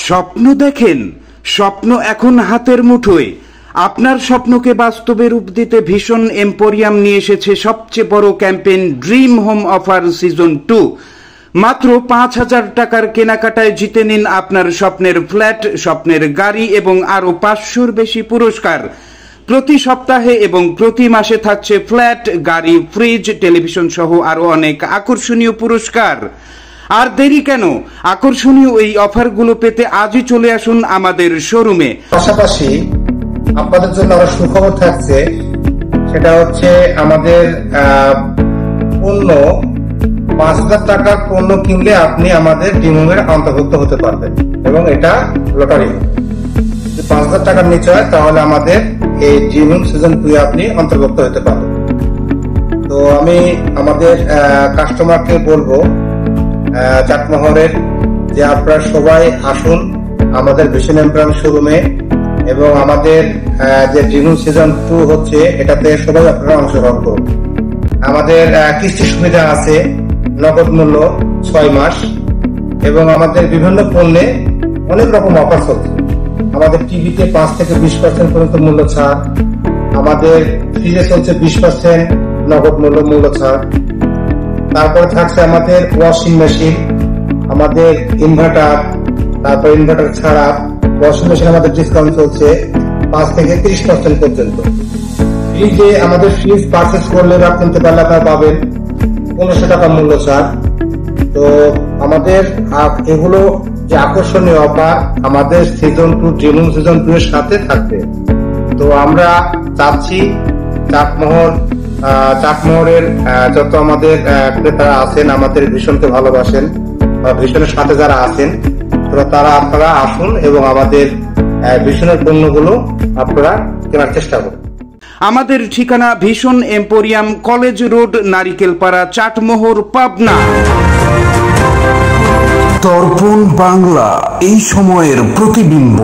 স্বপ্ন দেখেন, স্বপ্ন এখন হাতের মুঠোয়। আপনার স্বপ্নকে বাস্তবে রূপ দিতে ভীষণ এম্পোরিয়াম নিয়ে এসেছে সবচেয়ে বড় campaign dream home offer season 2। মাত্র ৫,০০০ টাকার কেনাকাটায় জিতে নিন আপনার স্বপ্নের ফ্ল্যাট, স্বপ্নের গাড়ি এবং আরো ৫০০-র বেশি পুরস্কার। প্রতি সপ্তাহে এবং প্রতি মাসে থাকছে ফ্ল্যাট, গাড়ি, ফ্রিজ, টেলিভিশন সহ আরো অনেক আকর্ষণীয় পুরস্কার। আর দেরি কেন? আকর্ষণীয় এই অফারগুলো পেতে আজই চলে আসুন আমাদের শোরুমে। পাশাপাশি আপনাদের জন্য আরো সুখবর থাকছে, সেটা হচ্ছে আমাদের পণ্য ৫,০০০ টাকার পণ্য কিনলে আপনি আমাদের ড্রিম হোমের অন্তর্ভুক্ত হতে পারবেন এবং এটা লটারি। যদি ৫,০০০ টাকার নিচে হয় তাহলে আমাদের এই ড্রিম হোম সিজন 2 আপনি অন্তর্ভুক্ত হতে পারবেন। তো আমি আমাদের কাস্টমারকে বলবো চাটমোহরের যে আপনারা সবাই আসুন আমাদের ভিশন এম্পোরিয়াম শোরুমে এবং আমাদের যে ড্রিম হোম সিজন 2 হচ্ছে এটাতে সবাই আপনারা অংশগ্রহণ করুন। আমাদের কিস্তি সুবিধা আছে, নগদ মূল্য 6 মাস এবং আমাদের বিভিন্ন পণ্যে অনেক রকম অফার চলছে। আমাদের টিভিতে 5 থেকে 20% পর্যন্ত মূল্য ছাড়, আমাদের ফ্রিজে চলছে 20% নগদ মূল্য ছাড়। তারপরে থাকছে আমাদের ওয়াশিং মেশিন, আমাদের ইনভার্টার, তারপর ইনভার্টার ছাড়া ওয়াশিং মেশিন আমাদের ডিসকাউন্ট চলছে 5 থেকে 30% পর্যন্ত। ফ্রিজে আমাদের ফ্রিজ পারচেস করলে বা কিনতে পারলে আপনারা পাবেন 1500 টাকা মূল্য ছাড়। তো আমাদের এগুলো যে আকর্ষণীয় অফার আমাদের সিজন 2 ড্রিম হোম সিজন 2 এর সাথে থাকবে। তো আমরা চাচ্ছি চাটমোহরের যত আমাদের ক্রেতারা আছেন, আমাদের ভীষণকে ভালোবাসেন বা ভীষণের সাথে যারা আছেন, তারা আপনারা আসুন এবং আমাদের ভীষণের পণ্যগুলো আপনারা কেনার চেষ্টা করুন। আমাদের ঠিকানা Bhishan emporium, college road, Narikelpara, Chatmohar, Pabna. Darpan Bangla, এই সময়ের প্রতিবিম্ব।